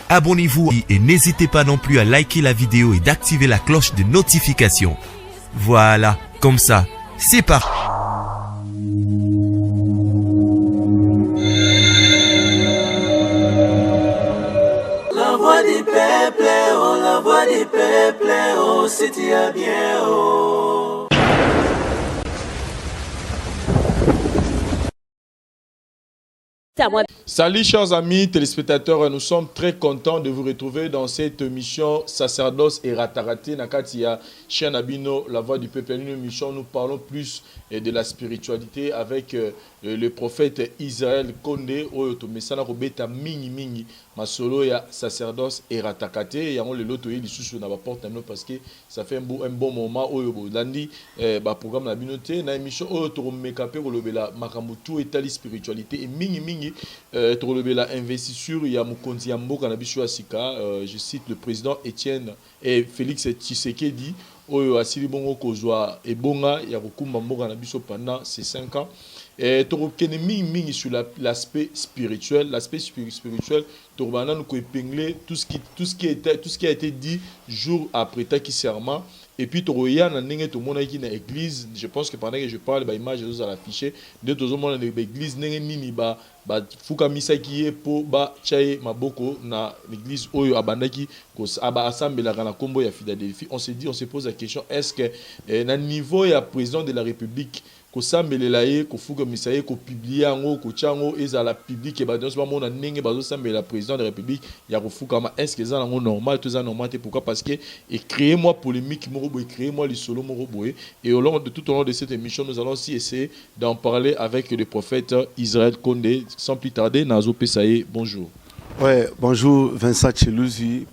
Abonnez-vous et n'hésitez pas non plus à liker la vidéo et d'activer la cloche de notification. Voilà, comme ça, c'est parti. La voix du peuple, oh, la voix du peuple, oh, c'était bien, oh. Salut chers amis téléspectateurs, nous sommes très contents de vous retrouver dans cette émission Sacerdoce et Ratarati Nakatia Chien Abino, la voix du peuple. Une émission, nous parlons plus de la spiritualité avec le prophète Israël Kondé, Oyoto Mesana Robeta Mingi Mingi, Masolo ya Sacerdoce et Ratakate, et on le loto yi lisusu na ba porte parce que ça fait un bon moment Oyobo Landi programme la binoté na émission Oyoto Mekape Rolobela Makamutu etali spiritualité et Mingi Mingi Rolobela investisseur ya Mukonzi ya Mboka na biso asika, je cite le président Étienne et Félix Tshisekedi Oyo asili bongo kozwa ebonga ya kokumba mboka na biso pendant ces 5 ans. Et mingi sur l'aspect spirituel, nous épingler tout ce qui a été dit jour après Taki Serment. Et puis l'église, je pense que pendant que je parle, l'image est affichée. L'église fuka misaki po ba chaye maboko na l'église oyo abandaki ko assemblée na kombo ya Philadelphie. On se pose la question, est-ce que na niveau ya président de la République ko sambela ye ko fuka misaye ko publier ngo ko chango eza la public e ba donc ba mona ndenge bazo sambela président de la République ya ko fuka ma est-ce que ça ngo normal tout ça normal pourquoi parce que et créer moi polémique mo boy créer moi les solo mo boy et au long de cette émission nous allons aussi essayer d'en parler avec le prophète Israël Kondé sans plus tarder. Nazo Pesaye, bonjour. Ouais, bonjour Vincent Chelouzi.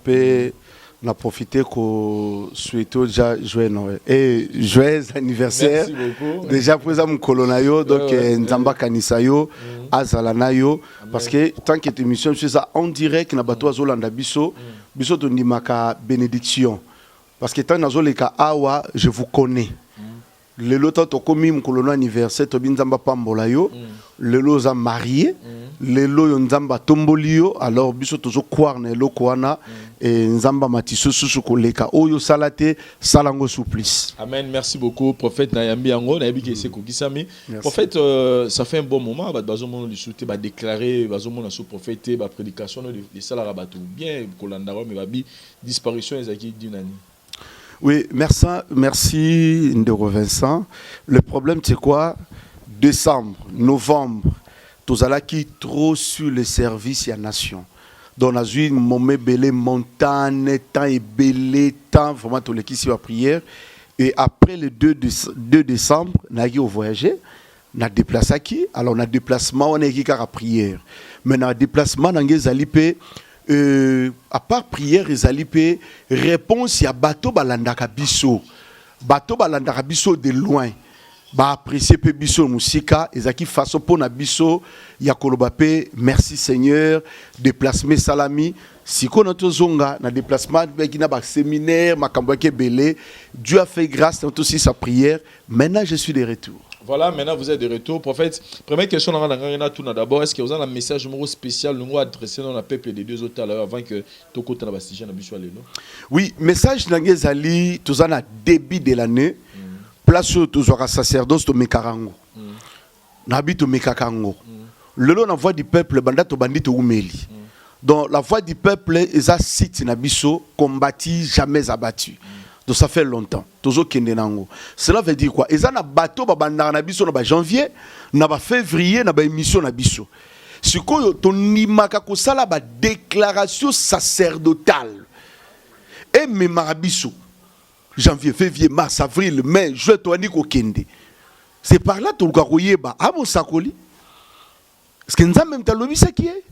On a profité qu'on souhaite déjà joyeux Noël et joyeux anniversaire. Merci beaucoup. Déjà pour ça mon colonayo donc Nzamba Kanisayo, Azalanayo parce que tant que cette émission c'est ça on dirait que na bato azolanda biso biso to ndimaka bénédiction parce que tant nazoleka awa je vous connais. Le lota to komi mkolono anniversaire to binzamba pambola yo le loza marié le lo yo nzamba tombolio alors biso tozo croire na eloko wana et nzamba matiso susu koleka oyo salate salango supplice. Amen, merci beaucoup prophète Nayambi Ango na yebiki ese kokisami. Prophète ça fait un bon moment bazo mono li souté ba déclarer bazo mono sous prophète ba prédication de salara bato bien kolandaro mais babi disparition ezaki d'une année. Oui, merci Ndero Vincent. Le problème c'est quoi? Décembre, novembre, tous allons qui trop sur le service à nation. Donc on a eu moment belé montagne, temps et belé temps vraiment tous les qui sont à prière. Et après le 2 décembre, on a voyagé, on a déplacé qui? Alors on a déplacement, on a qui à prière. Mais on a déplacement, on a zalipé. À part prière et zalipé, réponse à bateau balandaka biso de loin ba apprécier pe biso musika ezaki façon pour na biso ya koloba pe merci Seigneur déplacement salami siko notre zonga na déplacement qui na ba séminaire makambo ke belé Dieu a fait grâce dans aussi sa prière. Maintenant je suis de retour. Voilà, maintenant vous êtes de retour. Prophète, première question, d'abord, est-ce que vous avez un message spécial nous adressé dans le peuple des deux autres avant que tout le monde ait Oui, message d'Angezali, tout ça, début de l'année, place où tu auras sacerdoce de Mekarango. N'habite au Mekakango. Le long de la voix du peuple, bandat au bandit au Oumeli. Donc la voix du peuple, est un site Nabiso, combattu, jamais abattu. Donc ça fait longtemps. Cela veut dire quoi? Ils ont un bateau en janvier, en février, en émission. Si tu as une déclaration sacerdotale, et mes marabiso, janvier, février, mars, avril, mai, juin, c'est par là que tu as à mon sakoli. Est-ce que nous avons même ta qui est?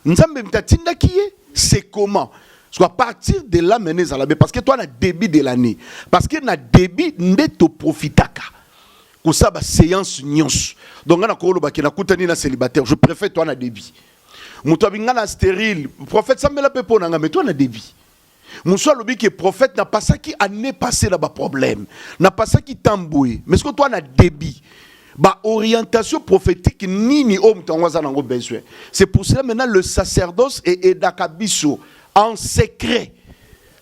Nous avons même ta tinda qui est? C'est comment? Soit à partir de là, parce que toi, on a début de l'année. Parce que na début, neto profitaka. Comme ça, séance nyons. Donc, on a dit que célibataire. Je préfère toi, on a début. Moutou abingana stérile. Prophète Samuel Pepo, mais toi, on a début. Moussou alobi que prophète n'a pas ça qui année passée là-bas problème. N'a pas ça qui tamboué. Mais est-ce que toi, on a début? Bah, orientation prophétique ni homme t'envoie ça dans besoin. C'est pour cela maintenant le sacerdoce et Edakabiso en secret.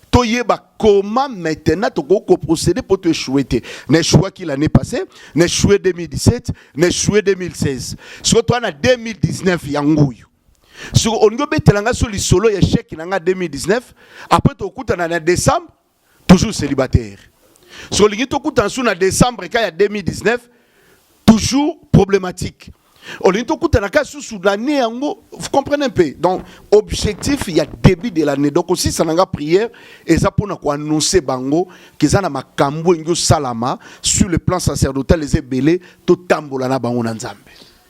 Toyeba comment maintenant tu peux procéder pour te échouer. N'échoué qui l'année passée, n'échoué 2017, n'échoué 2016. Sur toi en 2019 yangouyo. Sur on go betelanga sur le solo échec en 2019, après tu écoutes en décembre toujours célibataire. Sur le tu écoutes en décembre quand il y a 2019 toujours problématique. Vous comprenez un peu. Donc, objectif, il y a début de l'année. Donc, aussi, ça n'a pas prière. Et ça, pour annoncer Bango, qu'ils ont un cambo salama sur le plan sacerdotal, les ébélés, tout tambola na bango nanzambe.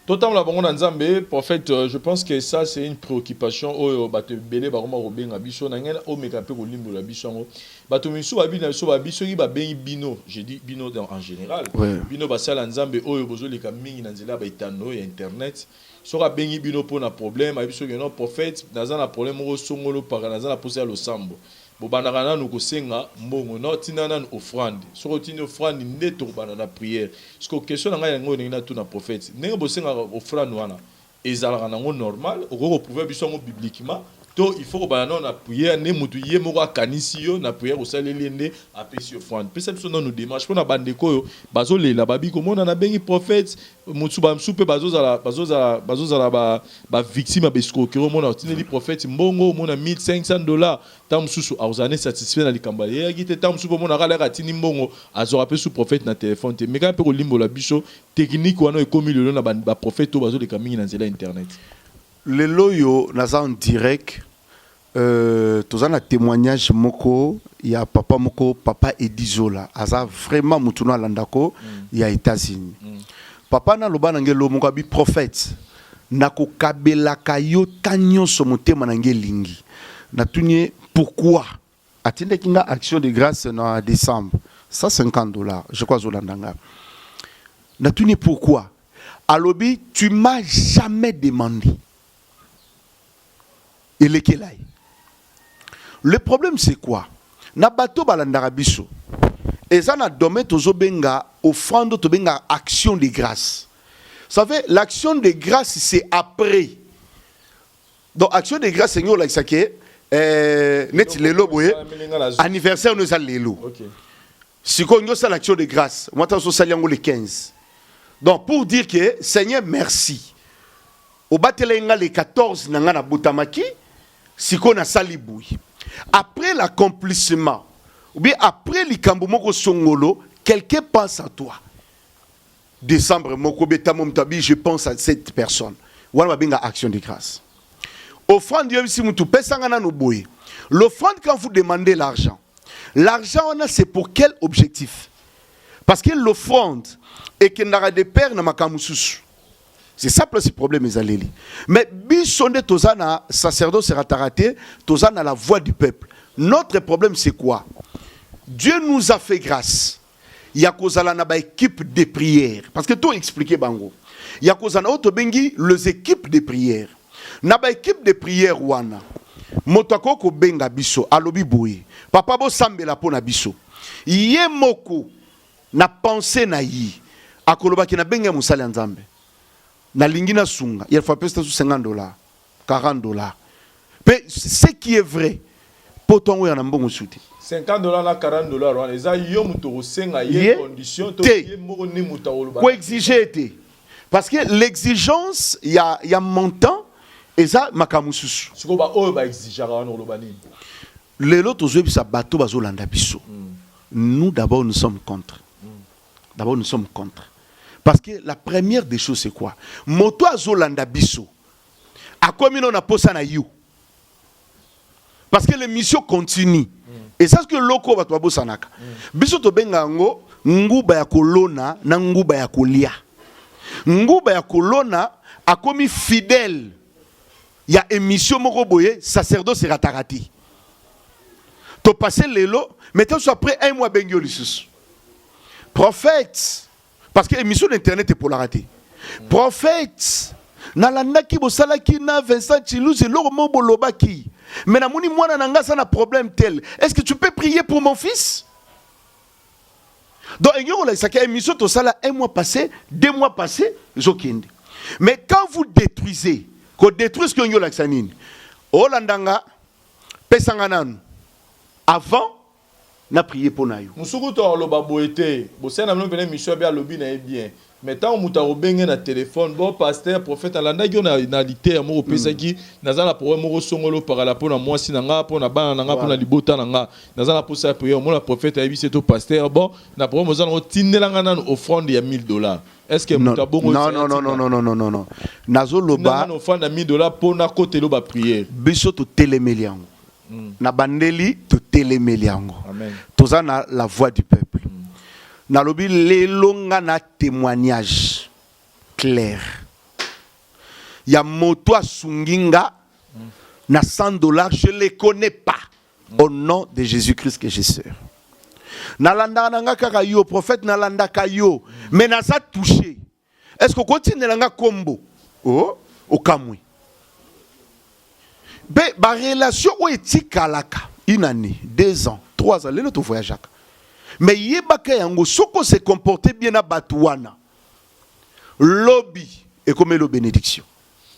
Totalement la bango nanzambe. En fait, je pense que ça, c'est une préoccupation. Oh, bate belé, baroma robin, abisso, n'engel, oh, mekape, au limbo, l'abisso. Bato miso babina so babiso yi ba ben bino, j'ai dit bino en général. Ouais. Bino basala nzambe oyo bozo leka mingi na nzela ba itano ya internet. So ka ben bino pour na problème, abiso que non prophète dans un problème ro songolo par dans un poser lo sambo. Bo banaka na ko senga mbongo no tinana offrande. So ko tini offrande neto bana na prière. Parce que question nga yango na tout na prophète. Nenga bo senga offrande wana ezala na ngo normal, oko prouver biso ngo bibliquement. Donc il faut que nous appuyions ne mutuye moko kanisio na prière au salelende apesi offrande. Perception dans nos démarches pour na bandeko bazo lela babi comme on a bengi prophète mutsuba msupe bazo za ba victime bescroquerie mon a tineli prophète mbongo mon a $1,500 tam susu auzane satisfait na likamba ya gite tam susu mon a kala tini mbongo azo apesi prophète na téléphone te meka pe ko limbo la biso technique wana ekomi lelo na ba prophète bazo le kamingi na zela internet. Le loyo naza en direct tous un témoignage moko il y a papa Edizola aza vraiment mutuna landako il y a États-Unis papa na loba ngelo moko bi prophète nako kabela kayo tanyo so motema lingi na tunye pourquoi atinde kinga action de grâce en décembre $150 je crois zolandanga na tunye pourquoi alobi tu m'as jamais demandé. Le problème c'est quoi? Na bato balandara biso. Eza na domaine tozo benga offrande to benga action de grâce. Vous savez, l'action de grâce c'est après. Donc action de grâce c'est like ça que net lelo boye anniversaire nous a lelo. OK. Si qu'on yo ça l'action de grâce, moi t'en so saliango le 15. Donc pour dire que Seigneur merci. Au batelenga le 14 nanga na butamaki si qu'on a saliboui. Après l'accomplissement, ou bien après likambo moko songolo, quelqu'un pense à toi. Décembre moko beta mom tabi, je pense à cette personne. Wana benga action de grâce. Offrande si mutu pesanga na no boye. L'offrande quand vous demandez l'argent. L'argent on a c'est pour quel objectif? Parce que l'offrande est que n'ara de père na makamususu. C'est ça le problème, mes allélis. Mais bisonde tozana sacerdoce rataraté, tozana la voix du peuple. Notre problème c'est quoi? Dieu nous a fait grâce. Il y a kozala na ba équipe de prière. Parce que tout expliqué bango. Il y a kozana auto bengi les équipes de prière. Na ba équipe de prière wana. Motako ko benga biso alobi boye. Papa bo sambela pona biso. Yé moko na pensée na yi. Akoloba ki na benga musala nzambe. Na lingina sunga, il faut payer $50, $40. Mais ce qui est vrai, pour ton oui en bon souti. $50 na $40, les a yo muto senga yé condition to yé moko ni muta oloba. Quoi exiger? Parce que l'exigence, il y a montant et ça makamususu. Siko ba o ba exiger wana oloba ni. Les autres joueurs ça bateau bazolanda biso. Nous d'abord nous sommes contre. D'abord nous sommes contre. Parce que la première des choses c'est quoi? Moto azolanda biso. A combien on a posé na you? Parce que l'émission continue. Et c'est ce que loko va toabo sanaka. Biso to benga ngo nguba ya kolona na nguba ya kolia. Nguba ya kolona a commis fidèle. Il y a émission moko boye sacerdoce ratarati. To passer lelo, mettons soit après un mois bengyo lisus. Prophète. Parce que l'émission d'internet est pour la rater. Prophète, nalandaki bosalaki na Vincent Chilou, c'est l'ormo bolobaki. Mais na moni mwana nanga ça na problème tel. Est-ce que tu peux prier pour mon fils? Donc il y a une émission tout ça là 1 mois passé, 2 mois passé, zokende. Mais quand vous détruisez, qu'on détruise que y a la sanine. Olandanga pesanga nanu avant na prier pour nayo musuku to lo baboete bo sena mno bene mission bien lobi na bien mais tant muta obenge na téléphone bon pasteur prophète alanda yo na lité mo pesa ki nazala pour mo songolo par la pona moi si nanga pona bana nanga pona libota nanga nazala pour ça prier mo la prophète ayebi c'est to pasteur bon na pour mo zana tindelanga na offrande ya $1000. Est-ce que muta bongo non nazo loba na offrande ya $1000 pona côté lo ba prier biso to telemeliango na bandeli to telemeliango amen toza na la voix du peuple na lobi lelonga na témoignage clair ya moto asunginga na $100 je les connais pas au nom de Jésus-Christ que je sers nalanda nanga kaka yo prophète nalanda kayo mais na ça touché est-ce que continue nanga kombo oh okamwi ba relation o etikalaka une année 2 ans 3 ans lelo to voyage mais yebaka yango soko se comporter bien na batouana lobby et comme le bénédiction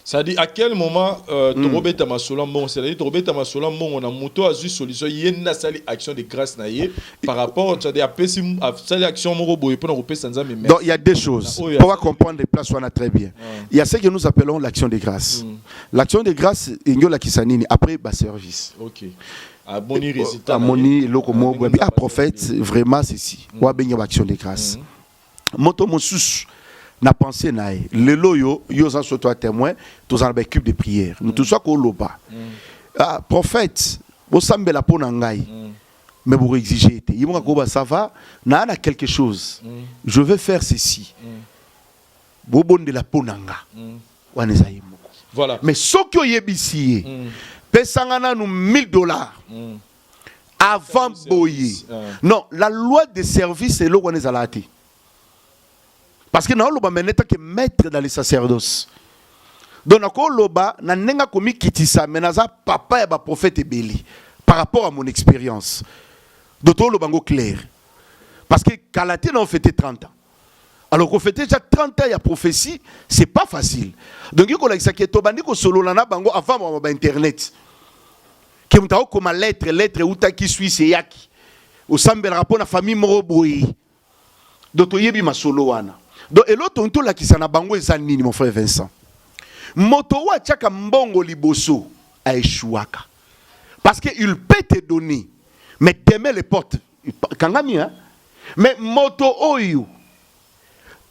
ça dit à quel moment to robeta masola mbongo c'est à dire to robeta masola mbongo na moto a juste solution yena sali action de grâce na ye par rapport ça dit a pesi sali action moko boye pour na repesa nzambe mais donc il y a deux choses pour pouvoir comprendre les places on a très bien il y a ce que nous appelons l'action de grâce l'action de grâce ingola kisanini après ba service OK à boni résultat à moni lokomo ah prophète vraiment ceci wa benga action de grâce moto mosusu na pensé nae lelo yo za so toi témoin tous en équipe de prière nous tout ça ko loba ah prophète bo sambela pona ngai mais vous exiger été yimo ko ba ça va na quelque chose je veux faire ceci bo bonde la pona nga waneza yimo voilà mais sokyo yebisi pesanga na nous $1000 avant boyer non la loi de service est lo waneza lati. Parce que nous avons que maître dans les sacerdoces. Donc nous avons commis kitisa mais naza papa et prophète Ebeli par rapport à mon expérience. Donc nous avons clair. Parce que Kalaté nous a fêté 30 ans. Alors qu'on fêtait déjà 30 ans il y a prophétie, c'est pas facile. Donc il y a qui est obandi ko solo lana bango avant internet. Qui mutao comme lettre uta qui suit c'est yaki. Au sambel rapport na famille moroboyi. Donc yebi masolo wana. Donc et l'autre on la kisana bango ezanini mon frère Vincent. Moto wa chaka mbongo liboso a échouaka. Parce que il peut te donner mais demain les portes kangami hein. Mais moto oyo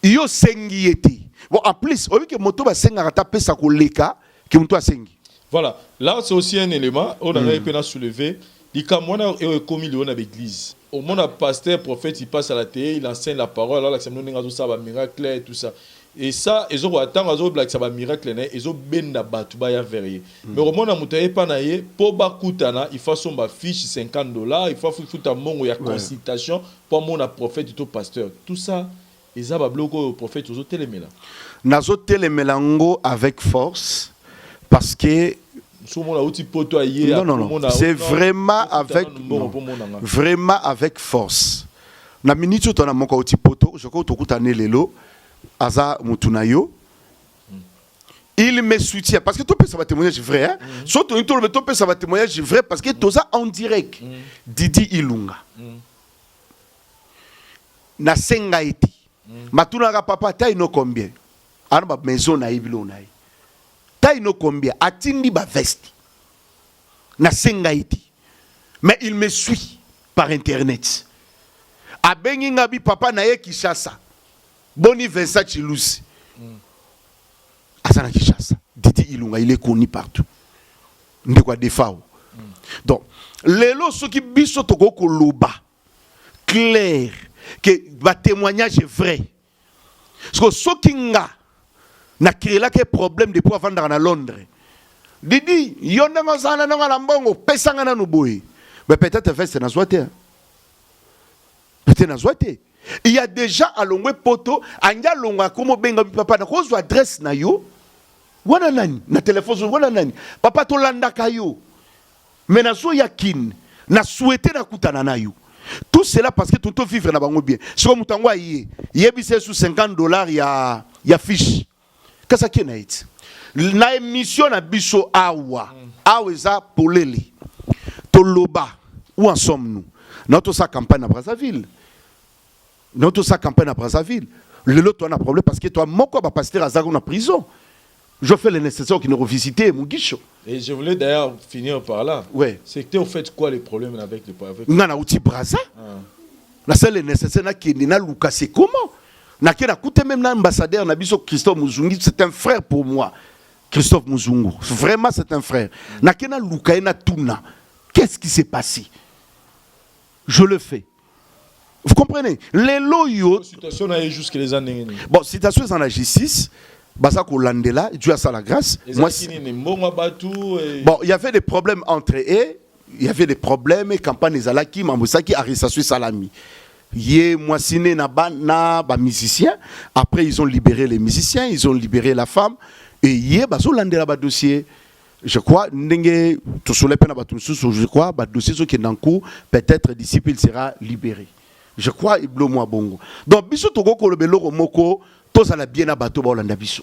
yo sengi ete. Bon en plus au lieu que moto ba senga rata pesa ko leka ki moto sengi. Voilà, là c'est aussi un élément on a pu soulever. Il y a un commis avec l'église. Au monde, pasteur, prophète, il passe à la télé, il enseigne la parole, alors ça va miracle et tout ça. Et ça, ils ont attendu, ça va miracle, ils ont ben na batu ba ya verrier. Mais au monde, on a pas naie, pour bakutana, il faut son fiche $50, il faut foutre un mongo ya consultation pour mon prophète et pasteur. Tout ça, ils ont bloqué prophète aux téléméla. Nazo télémélango avec force parce que non, c'est vraiment avec force. Na minute to na monka oti poto, je ko to kutane lelo aza mutunayo. Il me soutient parce que tout peut ça va témoignage vrai hein. Surtout tout peut ça va témoignage vrai parce que tout ça en direct. Didi Ilunga. Na senga iti. Matuna ga papa ta ino combien? Ana ba maison na ibilo na. Ta ino combien? Atindi ba veste. Na senga iti. Mais il me suit par internet. Abengi ngabi papa na ye Kishasa. Boni Vincent Chilusi. Asana Kishasa. Didi Ilunga, il est connu partout. Ndekwa defao. Donc, lelo soki biso toko koloba clair que ba témoignage est vrai. Parce que soki nga na créé là que problème de pouvoir vendre à Londres. Didi, yonda ngazana na mbongo pesanga na nuboyi. Mais peut-être fait c'est na zoate. Peut-être na zoate. Il y a déjà à longwe poto, anya longa komo benga papa na kozo adresse na yo. Wana nani na téléphone wana nani. Papa to landa kayo. Mais na so yakin na souhaiter na kutana na yo. Tout cela parce que tout vivre na bango bien. Si comme mutangwa yé, yebise sous $50 ya fiche. Qu'est-ce qu'il y a it? Na émission na biso awa. Awa za polele. Toloba, où en sommes-nous? Notre sa campagne à Brazzaville. Notre sa campagne à Brazzaville. Le lot, on a un problème parce que toi, mon quoi, pasteur Azag, on a prison. Je fais le nécessaire qui nous revisiter mon guichot. Et je voulais d'ailleurs finir par là. Ouais. C'était au fait quoi les problèmes avec le avec... On a outil Brazza. Na c'est le nécessaire na qui na Lucas c'est comment? Na qui na coûté même l'ambassadeur na biso Christophe Muzungu, c'est un frère pour moi. Christophe Muzungu, vraiment c'est un frère. Na qui na Lucas na Tuna. Qu'est-ce qui s'est passé? Je le fais. Vous comprenez? Les loyaux. La situation a eu jusque les années. Bon, situation est en la G6. Basa Kolandela, Dieu a sa la grâce. Moi, bon, il y avait des problèmes entre eux. Il y avait des problèmes. Campagne Zalaki, Mamoussaki, Arissasu Salami. Yé, moi, siné, na musiciens. Après, ils ont libéré les musiciens. Ils ont libéré la femme. Et yé, baso Landela, ba dossier. Je crois, je crois, ba dossier, qui est en cours, peut-être d'ici peu, il sera libéré. Je crois, il bloque moi bongo. Donc, biso togo ko le belo moko. Tous à la bien à bateau Bolanda biso.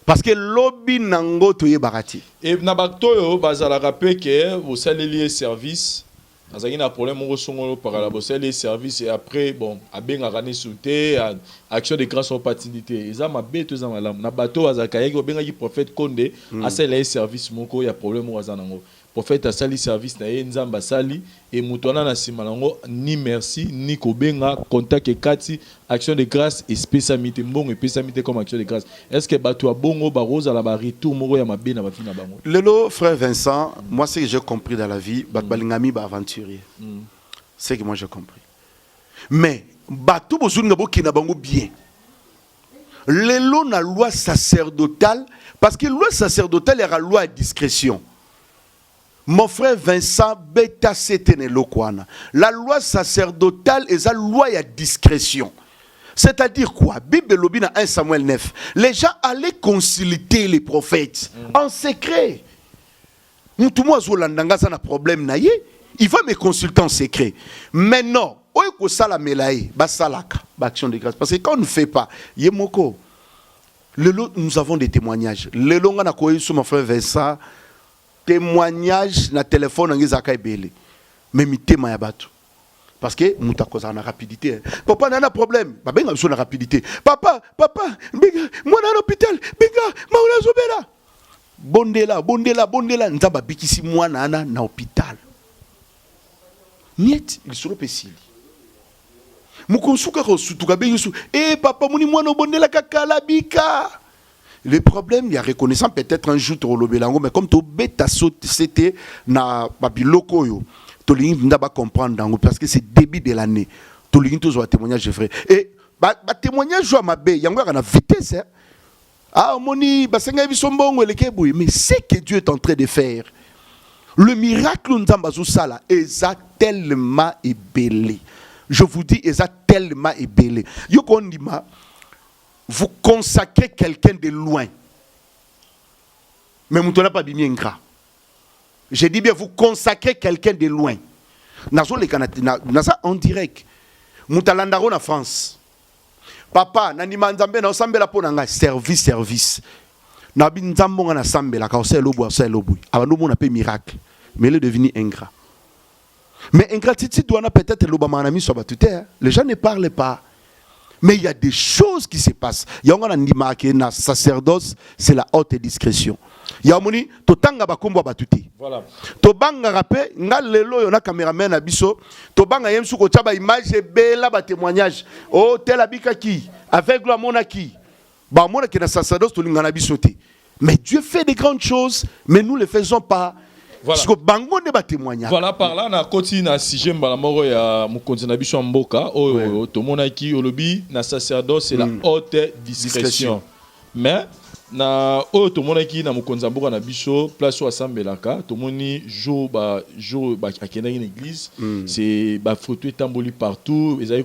Parce que lobby nango toye barati. Et na bateau yo bazala rappelé que vous allez lier service. Azaki na problème on resongo par la bosse les services et après bon a ben rani souté action de grâce aux opportunités. Ils a ma bête za malam na bateau azaka yego ben ki prophète Konde a les services moko ya problème o azanango. Prophète a sali service na ye nzamba sali et mutona na simalango ni merci ni kobenga contact et kati action de grâce et spécialité mbongo et spécialité comme action de grâce. Est-ce que bato a bongo ba rose à la ba retour moko ya mabe na ba fina bango? Lelo frère Vincent, moi ce que j'ai compris dans la vie, balingami ba aventurier. C'est que moi j'ai compris. Mais bato bozunga bokina bango bien. Lelo na loi sacerdotale parce que loi sacerdotale est la loi à discrétion. Mon frère Vincent Beta Setene Lokwana. La loi sacerdotale est la loi à discrétion. C'est-à-dire quoi? Bible Lobina 1 Samuel 9. Les gens allaient consulter les prophètes en secret. Tout le monde a un problème. Il va me consulter en secret. Maintenant, action de grâce. Parce que quand on ne fait pas, nous avons des témoignages. Le long on a connu sur mon frère Vincent. Témoignage na téléphone ngizaka ebele mais mitema ya bato parce que mutakoza na rapidité. Papa n'a problème ba benga sur la rapidité. Papa benga moi na l'hôpital benga mauna zobela bondela nzaba bikisi mwana na hôpital niet il solo pesili mukonsuka ko sutuka benga su papa muni mwana bondela kakala bika. Le problème, il y a reconnaissant peut-être un jour au Lobelango, mais comme tu bêta c'était na babiloko yo, tu n'as pas comprendre parce que c'est début de l'année. Tu n'as pas témoignage vrai. Et témoignage à ma bé, il y a une vitesse. Ah moni, basenga bisombongo le keboui, mais c'est que Dieu est en train de faire. Le miracle nzambazu sala est tellement ébélé. Je vous dis, est tellement ébélé. Yo kondima vous consacrez quelqu'un de loin. Mais vous n'avez pas bien gras. Je dis bien, vous consacrez quelqu'un de loin. En direct. Moutalandaro en France. Papa, nani manzambe na osambela po nanga service. Na binzambo na sambela ka oselobu. Abando mon appel miracle. Mais il est devenu ingrat. Mais ingratitude doit peut-être l'obama sur batute. Les gens ne parlent pas. Mais il y a des choses qui se passent. Il y a un marqué na sacerdoce, c'est la haute discrétion. Il y a moni to tanga bakombo batuti. Voilà. To banga rapé, nga lelo yona cameraman abiso, to banga yemsu ko taba image bela ba témoignage. Oh tel abika ki, avec la monaki. Ba mona ki na sacerdoce to lingana bisoté. Mais Dieu fait des grandes choses, mais nous ne le faisons pas. Voilà, par là, on a continué à sixième balamoro ya mukonzi na biso mboka o to monaki olobi na sacerdoce c'est la haute discrétion. Mais na o to monaki na mukonzi mboka na biso place au asambelaka to moni jour ba akena une église c'est ba photo tamboli partout ils avaient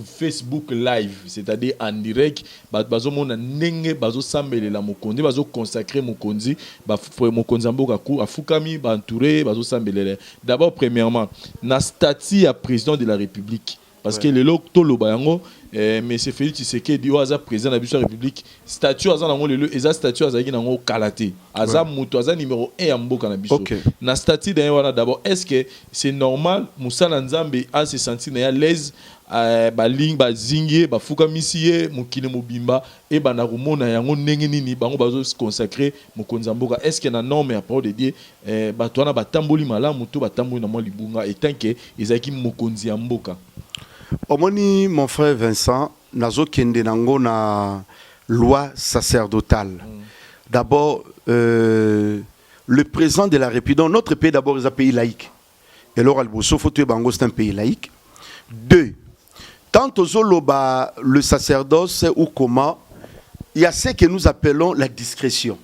Facebook live c'est-à-dire en direct bazo mona ndenge bazo sambelela mukonzi bazo consacrer mukonzi ba mukonzi mboka ku afukami ba entouré bazo sambelela d'abord premièrement na statut à président de la République parce que le lok to loba yango mais c'est Félix Tshisekedi au hasard président de la République statut azan nango lelo eza statut azaki nango kalaté aza muto aza numéro 1 ya mboka na biso na statut d'ailleurs wana d'abord est-ce que c'est normal musala nzambe a se sentir na l'aise baling bazingie bafuka misiye mukine mobimba et bana komona yango ndenge nini bango bazo se consacrer mokonza mboka est-ce que na norme ya parole de Dieu bato wana batamboli malamu to batamboli na mwa libunga etant que ezaki mokonzi ya mboka. Omoni mon frère Vincent nazo kende nango na loi sacerdotale. D'abord le président de la République dans notre pays d'abord est un pays laïque. Et alors Alboso faut bango c'est un pays laïque. Deux, tant aux Zoloba, le sacerdoce ou comment, il y a ce que nous appelons la discrétion.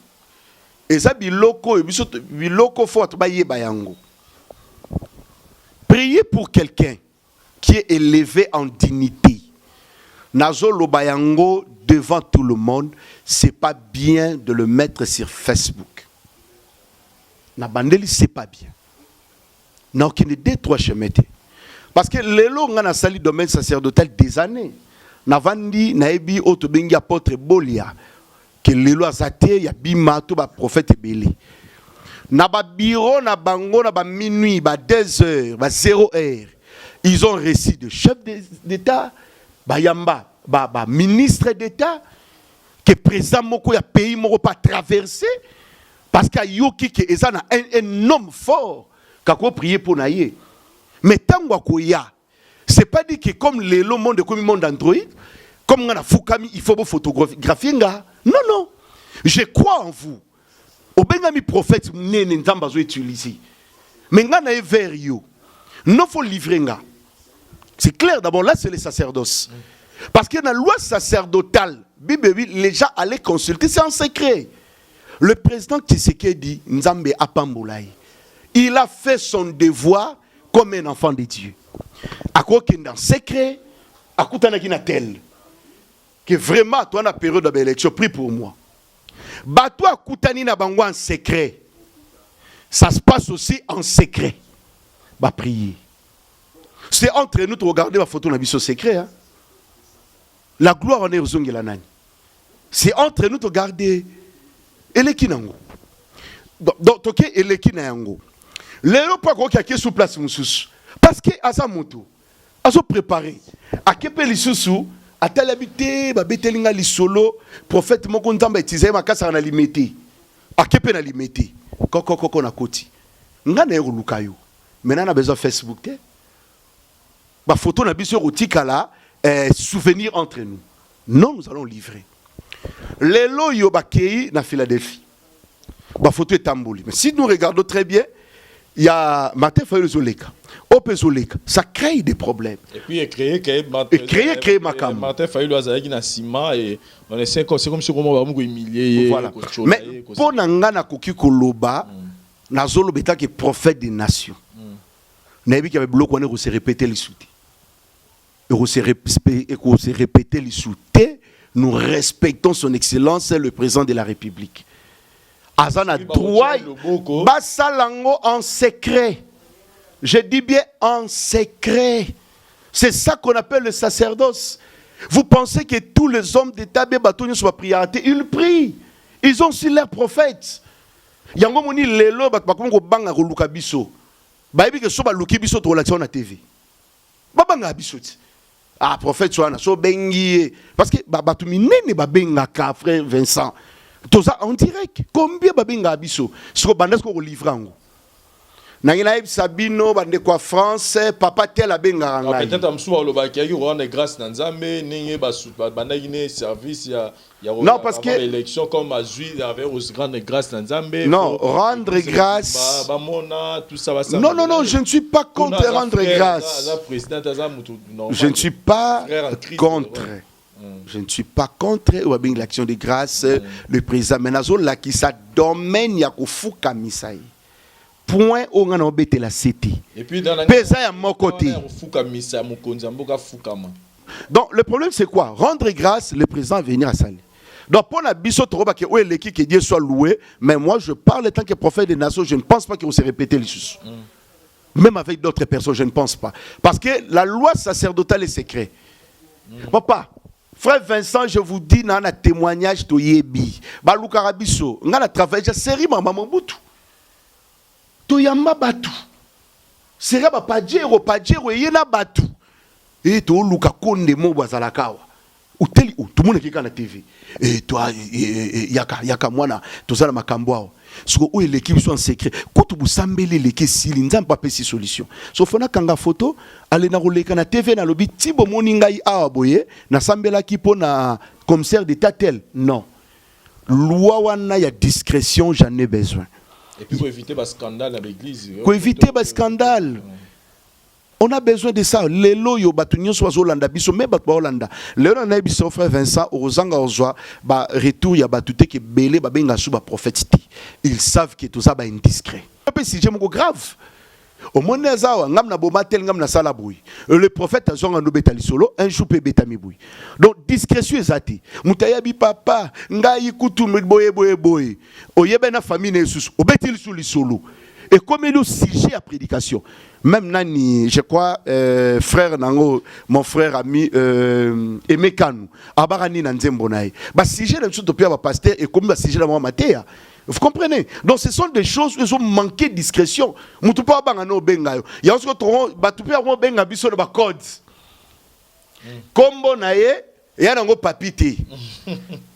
Et ça, biloko faut bayango. Prier pour quelqu'un qui est élevé en dignité. Nazolo bayango devant tout le monde, c'est pas bien de le mettre sur Facebook. Nabandeli c'est pas bien. Non, qu'il y ait deux, trois chemins. Parce que les longs ont sali domaine sacerdotal des années. Navandi naebi otobengi apôtre Bolia que les lois azate ya bima to ba prophète belé. Na ba bureau na bango na ba minuit ba 2 heures ba 0 heure. Ils ont récit de chef d'État ba yamba ba ministre d'État que président moko ya pays moko pas traversé parce que yoki que ezana un homme fort kako prier pour naïe. Mais tant que c'est pas dit que comme le monde comme le monde Android, comme on a Fukami, il faut photographier. Non, non. Je crois en vous. Au Bengami prophète, nous utiliser. Mais on a vers you. Non, faut livrer. C'est clair, d'abord, là, c'est le sacerdoce. Parce que dans la loi sacerdotale, les gens allaient consulter, c'est en secret. Le président Tshisekedi, Nzambe Apamboulaye, il a fait son devoir comme un enfant de Dieu. À quoi qu'il dans secret, à quoi qu'il y a tel. Que vraiment, toi, la période de l'élection, prie pour moi. Bah, toi, Koutani na bango en secret. Ça se passe aussi en secret. Bah, prier. C'est entre nous de regarder la photo de la secret. Hein? La gloire en est aux ongles. C'est entre nous de regarder. Et les kinango. Donc, ok, et les kinango. Les gens pas qui sous place mususu parce que asa moto aso préparé a kepe lisusu atali habité ba betelinga lisolo prophète moko nzamba etize makasa na limité a kepe na limité koko na koti ngana yeko lukayo maintenant na besoin Facebook te ba photo na biso rotikala souvenir entre nous non nous allons livrer les loyo bakei na Philadelphie ba photo etamboli mais si nous regardons très bien il y a Martin Fayulu Zoleka. Ope Zoleka. Ça crée des problèmes. Et puis, créer Makam. Martin Fayulu Azaki na ciment et on est 5 ans. C'est comme si on va humilier. Voilà. Mais pour Nangana Koki Koloba, Nazolo Beta qui est prophète des nations. Nabi qui avait bloqué, on s'est répété les soutes. On s'est répété les soutes. Nous respectons son excellence, le président de la République. Azana droit basalango en secret. Je dis bien en secret. C'est ça qu'on appelle le sacerdoce. Vous pensez que tous les hommes d'État sont priorité, ils prient. Ils ont aussi leurs prophètes. Yango moni lelo bakongo banga ko luka biso. Ba yebi ke so ba luki biso to la na TV. Ba banga biso. Ah prophète soana so bengi parce que batu minene ba benga ka frère Vincent. Tout ça en direct. Combien babinga abisso? Ce que bandes qu'on livre en haut. Nangina Sabino, bande quoi France, papa tel a benga en peut-être am soir le bakia qui rend grâce dans Zambé, n'ayez pas sous bandagine service il y a non parce que l'élection comme à juillet avec aux grandes grâces dans Zambé. Non, rendre grâce. Tout ça va. Non non non, je ne suis pas contre rendre grâce. Je ne suis pas contre. Je ne suis pas contre l'action de grâce, le président Menazo, là qui ça domaine ya kufuka misai. Point où on a embêté la cité. Et puis dans la à mon côté. Donc le problème c'est quoi? Rendre grâce, le président va venir à Sali. Donc pour la biso troba que l'équipe que Dieu soit loué, mais moi je parle en tant que prophète des nations, je ne pense pas qu'on s'est répété les choses. Même avec d'autres personnes, je ne pense pas. Parce que la loi sacerdotale est secrète. Papa, frère Vincent, je vous dis, dans un témoignage de Yebi, Balou Karabiso, on a travaillé sur série Maman Mbutu. Toyamba Batu. Série Padjero, Yena Batu. Et to Luka Konde Mo Bazalakawa. Ou tout le monde qui est à la TV. Et toi, Yaka Mwana, tout ça, Makamboa. Où l'équipe soit en secret. Quand vous sambelez l'équipe, s'il n'y a pas de solution. Sauf qu'on a kanga photo, allez na roleka na TV na lobby, tibo moningai a aboye, na sambela qui pour na commissaire d'état tel. Non. Loi wana ya discrétion, j'en ai besoin. Et puis pour éviter le scandale avec l'église. Pour éviter le scandale. On a besoin de ça. Les lois yo batunyo soit Hollanda biso mais batwa Hollanda. Le on a biso frère Vincent ozanga ozwa ba retour ya batute ke belé ba benga sou ba prophétique. Ils savent que tout ça ba indiscret. Après si j'ai mon grave. Au monde zawa ngam na boma tel ngam na sala boui. Le prophète azonga no betali solo un jour pe betami boui. Donc discrétion ezati. Mutaya bi papa ngai kutu boye. Oyebe na famille na sous obetil sou li solo. Et comme il y a sujet à prédication, même Nani, je crois, frère Nango, mon frère ami, Aimé Kanou, Abarani Nanzembonaï, bah sujet de tout le pasteur et comme le sujet de moi Matéa. Vous comprenez? Donc ce sont des choses où ils ont manqué de discrétion. Moutou pas bangano bengayo. Il y a aussi que batupé à moi benga biso de ba code. Combo nae, il y a nango papité.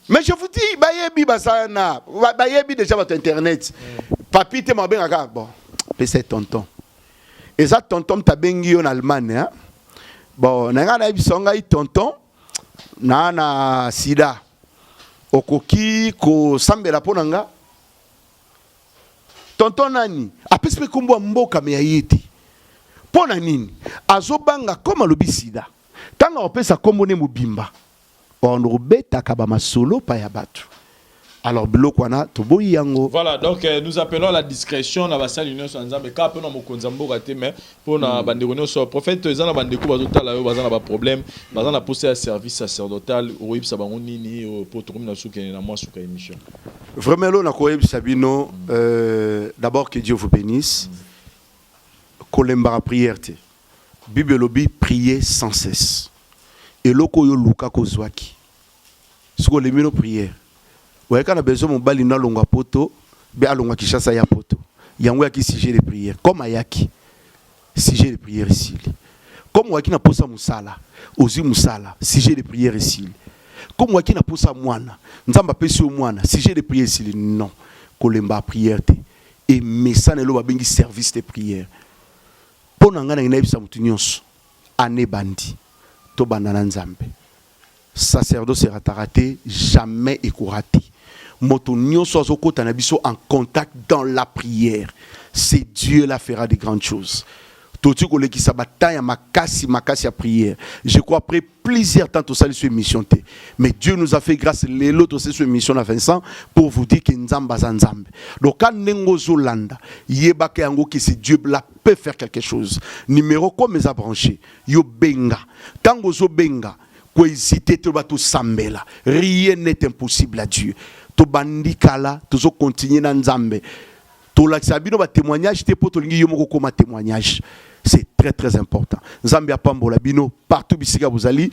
Mais je vous dis, bayebi basana, bayebi déjà votre internet. Papi te m'a bien bon, c'est tonton. Et ça tonton t'a bien en Allemagne hein. Bon, n'a pas bisonga tonton na sida. Okoki ko sambela ponanga. Tonton nani, apespe kumbo mboka me yiti. Pona nini? Azobanga koma lobi sida. Tanga opesa kombo ne mubimba. On robeta kabama solo pa ya batu. Alors, voilà, donc nous appelons la discrétion dans la salle l'union sur ensemble. Quand on a mon konzambo raté, mais pour la bande de sur prophète, ils ont la bande de coups ils ont problème, ils ont poussé à service sacerdotal, ou ils ont nini pour tourner dans la moi sur émission. Vraiment, là, on Sabino. D'abord que Dieu vous bénisse. Kolembara prière. Bible lobby prier sans cesse. Et loko yo luka kozwaki. Ce qu'on les met nos prières. Ouais, quand on a besoin de bali na longa poto, be alonga kishasa ya poto. Yango ya ki sujet de prière. Comme ayaki sujet de prière ici. Comme waki na posa musala, ozi musala, sujet de prière ici. Comme waki na posa mwana, nzamba pesi o mwana, sujet de prière ici. Non, kolemba prière te. Et messane lo ba bengi service de prière. Pona ngana ngina bisa mutu nyonso, ane bandi, to banana nzambe. Sacerdoce sera raté, jamais écouraté. Moto nyonso azokota na biso en contact dans la prière. C'est Dieu la fera de grandes choses. Toti ko leki sabata ya makasi à prière. Je crois après plusieurs temps tout ça sur mission. Mais Dieu nous a fait grâce les lots sur mission à Vincent pour vous dire que nzamba zanzambe. Donc quand nengo zolanda, yebake yango que c'est Dieu la peut faire quelque chose. Numéro comme les a branché. Yo benga. Tango zo benga. Rien n'est impossible à Dieu. To bandikala, to continuer na nzambe. To la sabino ba témoignage te poto lingi yomoko koma témoignage. C'est très très important. Nzambe a pambola bino partout bisika vous allez,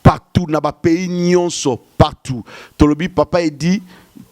partout na ba pays nyonso, partout. To lobi papa est dit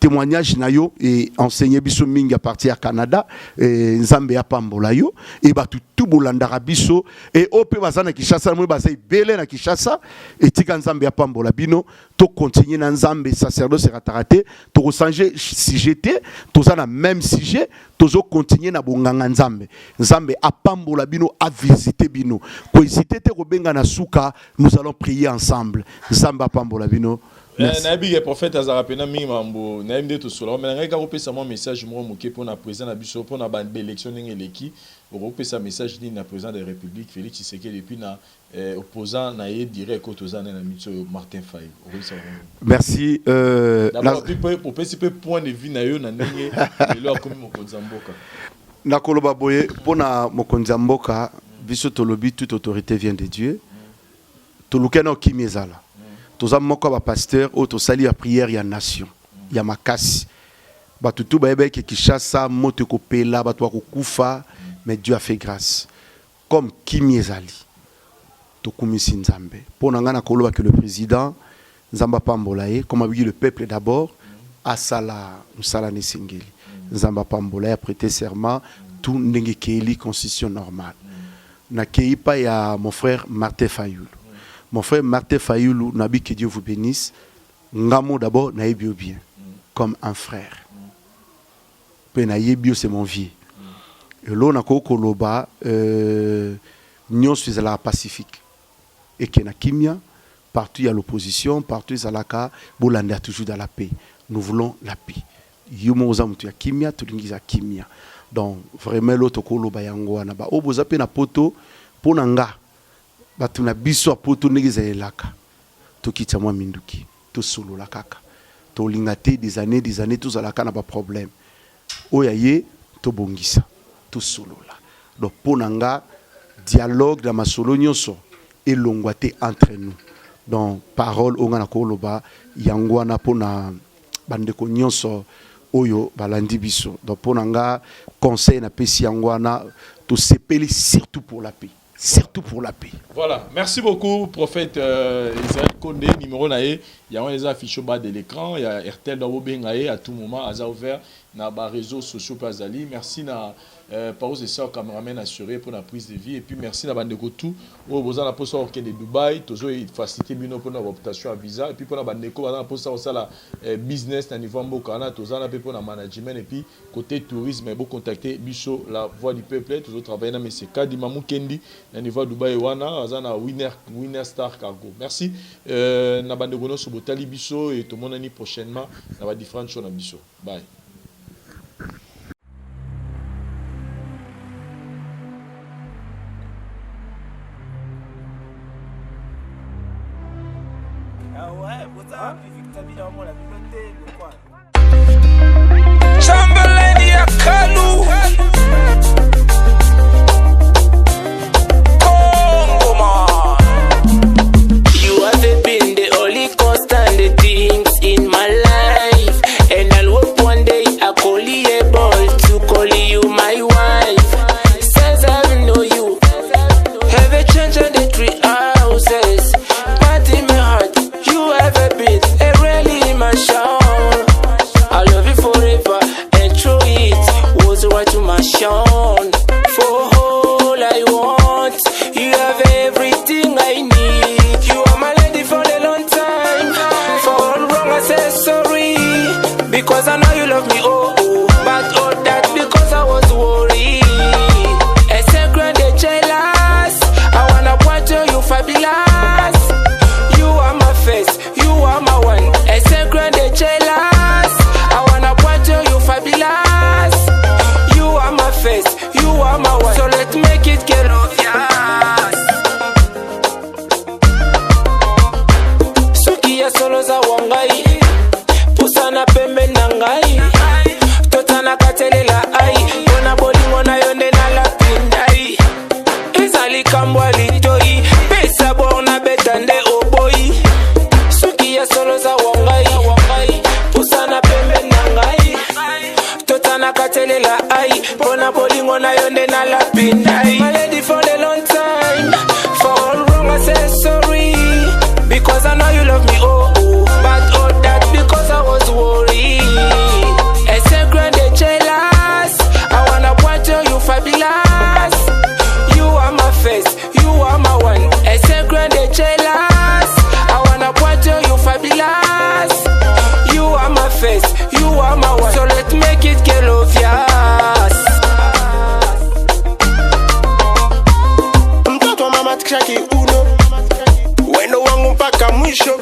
témoignage na yo et enseigner biso mingi à partir à Canada et Nzambe a pambola yo et ba tout bolanda biso et ope bazana Kinshasa mo bazai belé na Kinshasa et tika Nzambe a pambola bino to continuer na Nzambe sacerdoce sera raté to changer sujet to za na même sujet to zo continuer na bonganga Nzambe a pambola bino a visiter bino ko visiter te ko benga na suka nous allons prier ensemble Nzambe a pambola bino. Nabi le prophète azarapena mingi mambo naimde to solo mais ngai ka kopesa mon message mo moké pour na président na biso pour na ban élection ngeleki pour kopesa message ni na président de la République Félix Tshisekedi depuis na opposant na ye direct kotozana na mitso Martin Faye. Merci d'abord pour petit peu point de vue na yo na ndenge lo comme mokonzi mboka na koloba boye pona mokonzi mboka biso tolobi toute autorité vient de Dieu tolukena kimezala toza moko ba pasteur o to sali ya prière ya nation ya makasi batutu ba yebe ke Kinshasa moto ko pela batu ko kufa mais Dieu a fait grâce comme Kimi ezali tokumisi nzambe pona ngana koloba que le président nzamba pambola ye comme a dit le peuple d'abord asala musala nesingeli nzamba pambola a prêté serment tout ndenge keli constitution normale na keipa ya mon frère Martin Fayoulou. Mon frère Martin Fayoulou, nabi que Dieu vous bénisse. Ngamo d'abord na yebio bien comme un frère. Pe na yebio c'est mon vieux. Et là na ko koloba nyos fizala pacifique. Et que na kimia partout il y a l'opposition, partout zalaka bolanda toujours dans la paix. Nous voulons la paix. Yumo zamutu ya kimia tulingiza kimia. Donc vraiment l'autre koloba yango na ba oboza pe na poto pona nga batu na biso a poto negiza elaka tokitsa mwa minduki to solo la kaka to lingate des années tous alaka na ba problème oya ye to bongisa to solo la donc pona nga dialogue dans ma solo nyonso elongwate entre nous donc parole onga na koloba yango na pona bandeko nyonso oyo balandi biso donc ponanga conseil na pesi yangwana to sepeli surtout pour la paix. Surtout pour la paix. Voilà, merci beaucoup, prophète Israël Kondé, numéro nae. Il y a un affiche au bas de l'écran, il y a RTL dans Bengae à tout moment, à ouvert dans les réseaux sociaux Pazali. Merci na Paros et Sœurs cameraman assuré pour la prise de vie et puis merci na bande de tout. Au besoin la poste de Dubaï, toujours faciliter bino pour la réputation à visa et puis pour la bande de co la poste ça la business à niveau mbokana, toujours la pour la management et puis côté tourisme et beau contacter Bicho la voix du peuple, toujours travailler dans monsieur Kadi Mamou Kendi à niveau Dubaï wana, azana winner star cargo. Merci na bande de sur Botali Bicho et tout le monde année prochainement dans va différentes choses na Bicho. Bye. Chamberlain ya Kalu Congo man. You have been the only constant the things in my life, and I'll hope one day I call you able to call you my wife. Since I know you have a change on the 3 houses, but in my heart you have been a really my show. I love you forever and through it was right to my shine. For all I want, you have everything I need. You are my lady for a long time. For all wrong I say sorry, because I know you love me, oh, oh. But all that because I was worried. A second they jealous, I wanna point to you fabulous. You are my face, you are my one. A second they jealous, I wanna point to you fabulous. You are my face, you are my one. So let's make it get obvious. Suki ya solo za wangai, pusana pembe nangai, totana katelela ai, bona bolingo na yonde na la pindai. Izali kambwa litoi, pesa bona betande oboi. Suki ya solo za wangai, pusana pembe nangai, totana katelela ai, bona bolingo na yonde na la pindai. My lady for a long time, for all wrong I say sorry, because I know you love me, oh, oh. But all that because I was worried. A second they jealous, I wanna point to you fabulous. You are my face, you are my one. A second they jealous, I wanna point to you fabulous. You are my face, you are my one. So let's make it get obvious. Mtoto mama tikshaki uno, wendo wangu mpaka mwisho.